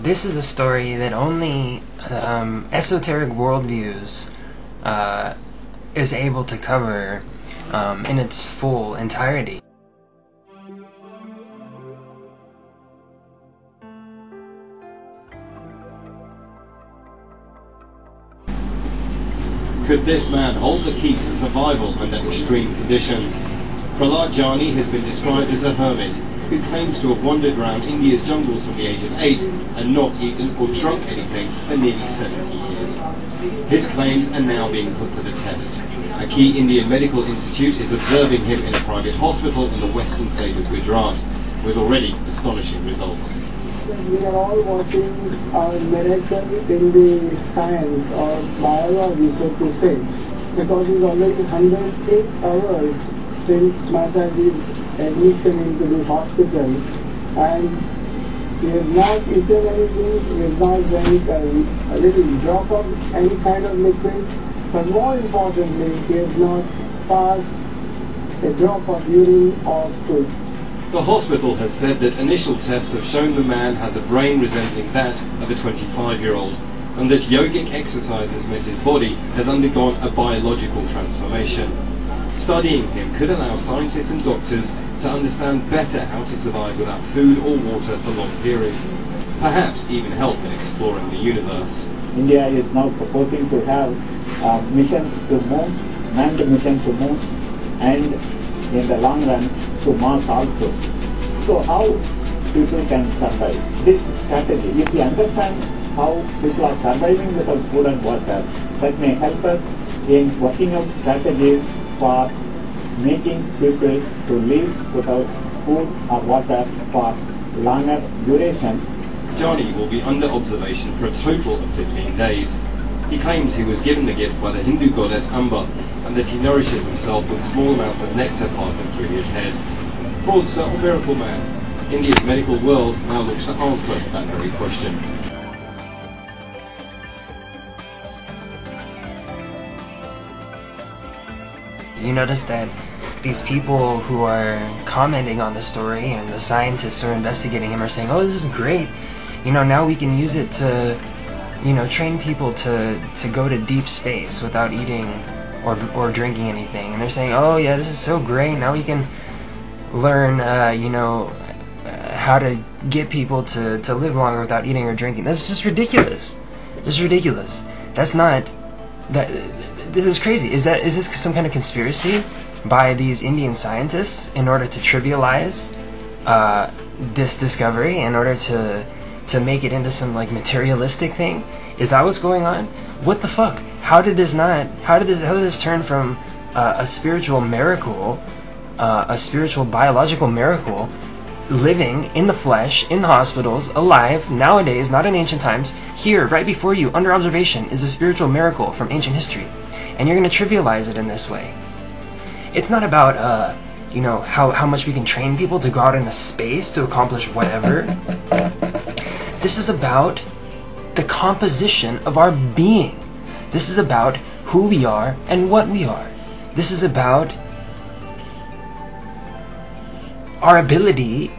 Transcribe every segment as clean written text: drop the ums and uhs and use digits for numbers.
this is a story that only esoteric worldviews is able to cover in its full entirety. Could this man hold the key to survival under extreme conditions? Prahlad Jani has been described as a hermit who claims to have wandered around India's jungles from the age of 8 and not eaten or drunk anything for nearly 70 years. His claims are now being put to the test. A key Indian medical institute is observing him in a private hospital in the western state of Gujarat, with already astonishing results. We are all watching a miracle in the science or biology, so to say, because it's already 108 hours since Mataji's admission into this hospital, and he has not eaten anything, he has not drank a little drop of any kind of liquid, but more importantly, he has not passed a drop of urine or stool. The hospital has said that initial tests have shown the man has a brain resembling that of a 25-year-old, and that yogic exercises meant his body has undergone a biological transformation. Studying him could allow scientists and doctors to understand better how to survive without food or water for long periods, perhaps even help in exploring the universe. India is now proposing to have missions to moon, manned mission to moon, and in the long run to Mars also. So how people can survive? This strategy, if we understand how people are surviving without food and water, that may help us in working out strategies for making people to live without food or water for longer duration. Jani will be under observation for a total of 15 days. He claims he was given the gift by the Hindu goddess Amba, and that he nourishes himself with small amounts of nectar passing through his head. Fraudster or miracle man? India's medical world now looks to answer that very question. You notice that these people who are commenting on the story and the scientists who are investigating him are saying, oh, this is great, you know, now we can use it to, you know, train people to go to deep space without eating or drinking anything. And they're saying, oh yeah, this is so great, now we can learn, you know, how to get people to live longer without eating or drinking. That's just ridiculous. This is ridiculous. That's not, this is crazy. Is this some kind of conspiracy by these Indian scientists in order to trivialize this discovery, in order to make it into some like materialistic thing? Is that what's going on? What the fuck? How did this turn from a spiritual miracle, a spiritual biological miracle, living in the flesh, in the hospitals, alive, nowadays, not in ancient times, here, right before you, under observation, is a spiritual miracle from ancient history. And you're going to trivialize it in this way. It's not about, you know, how much we can train people to go out into space to accomplish whatever. This is about the composition of our being. This is about who we are and what we are. This is about our ability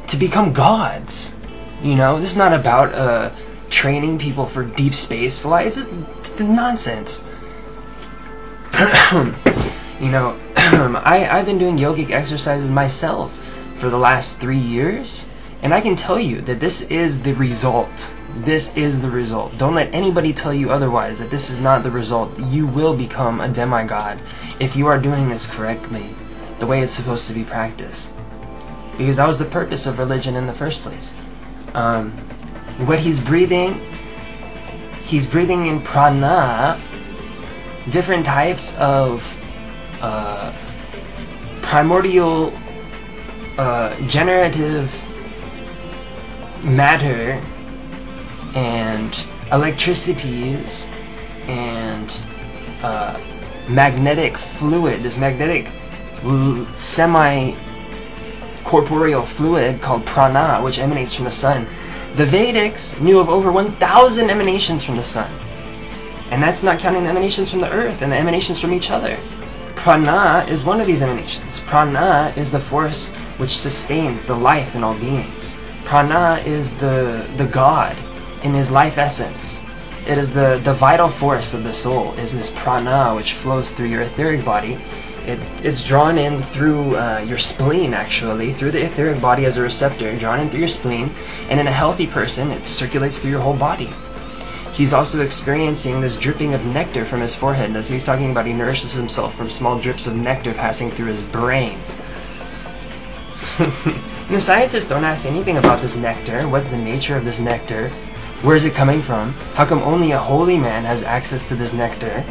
to become gods. You know, this is not about training people for deep space flights. It's nonsense. You know, I've been doing yogic exercises myself for the last 3 years, and I can tell you that this is the result. This is the result. Don't let anybody tell you otherwise, that this is not the result. You will become a demigod if you are doing this correctly, the way it's supposed to be practiced. Because that was the purpose of religion in the first place. What he's breathing in prana, different types of primordial generative matter and electricities and magnetic fluid, this magnetic semi-corporeal fluid called prana, which emanates from the sun. The Vedics knew of over 1,000 emanations from the sun. And that's not counting the emanations from the earth and the emanations from each other. Prana is one of these emanations. Prana is the force which sustains the life in all beings. Prana is the God in his life essence. It is the vital force of the soul, is this prana which flows through your etheric body. It's drawn in through your spleen, actually, through the etheric body as a receptor, drawn in through your spleen, and in a healthy person, it circulates through your whole body. He's also experiencing this dripping of nectar from his forehead. As he's talking about, he nourishes himself from small drips of nectar passing through his brain. And the scientists don't ask anything about this nectar. What's the nature of this nectar? Where is it coming from? How come only a holy man has access to this nectar?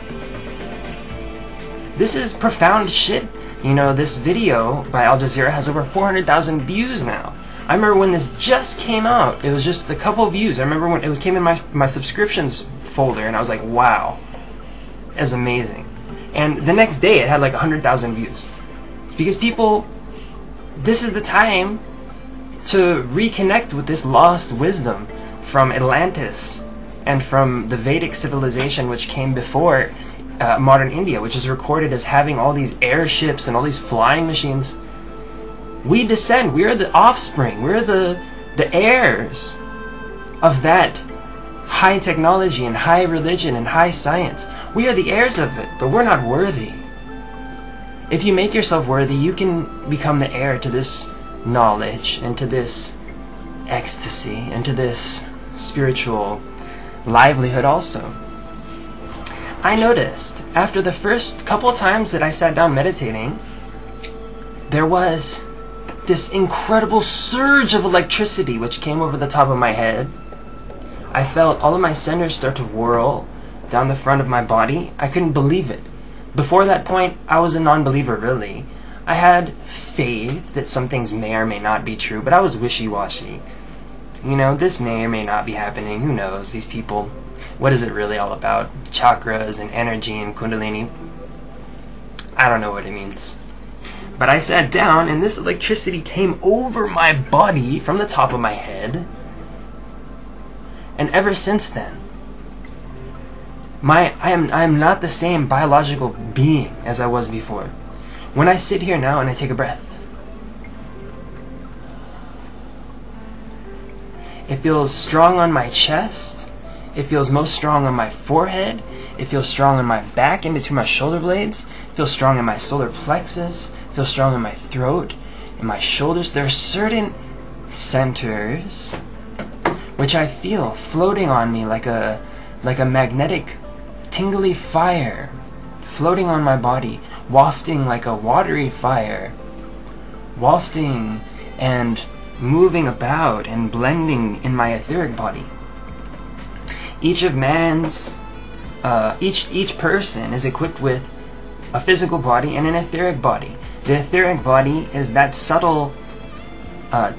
This is profound shit. You know, this video by Al Jazeera has over 400,000 views now. I remember when this just came out, it was just a couple views. I remember when it came in my subscriptions folder, and I was like, wow, that's amazing. And the next day it had like 100,000 views. Because people, this is the time to reconnect with this lost wisdom from Atlantis and from the Vedic civilization which came before modern India, which is recorded as having all these airships and all these flying machines. We descend, we are the offspring, we're the heirs of that high technology and high religion and high science. We are the heirs of it, but we're not worthy. If you make yourself worthy, you can become the heir to this knowledge and to this ecstasy and to this spiritual livelihood also. I noticed after the first couple times that I sat down meditating, there was this incredible surge of electricity which came over the top of my head. I felt all of my centers start to whirl down the front of my body. I couldn't believe it. Before that point, I was a non-believer, really. I had faith that some things may or may not be true, but I was wishy-washy. You know, this may or may not be happening. Who knows? These people, what is it really all about? Chakras and energy and kundalini? I don't know what it means. But I sat down and this electricity came over my body from the top of my head. And ever since then, I am not the same biological being as I was before. When I sit here now and I take a breath, it feels strong on my chest. It feels most strong on my forehead. It feels strong on my back, in between my shoulder blades. It feels strong in my solar plexus. It feels strong in my throat, in my shoulders. There are certain centers which I feel floating on me like a magnetic, tingly fire, floating on my body, wafting like a watery fire, wafting and moving about and blending in my etheric body. Each of man's, each person is equipped with a physical body and an etheric body. The etheric body is that subtle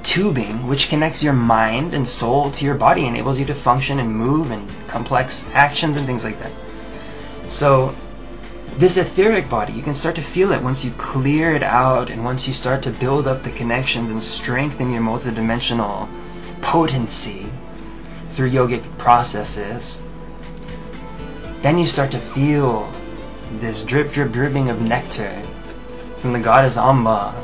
tubing which connects your mind and soul to your body, enables you to function and move and complex actions and things like that. So this etheric body, you can start to feel it once you clear it out and once you start to build up the connections and strengthen your multidimensional potency through yogic processes. Then you start to feel this drip, drip, dripping of nectar from the goddess Amba.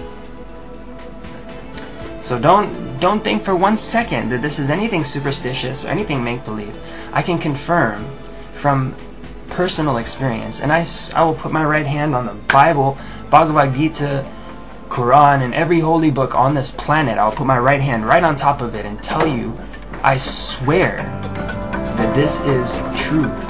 So don't think for 1 second that this is anything superstitious or anything make-believe. I can confirm from personal experience, and I will put my right hand on the Bible, Bhagavad Gita, Quran, and every holy book on this planet. I'll put my right hand right on top of it and tell you, I swear that this is truth.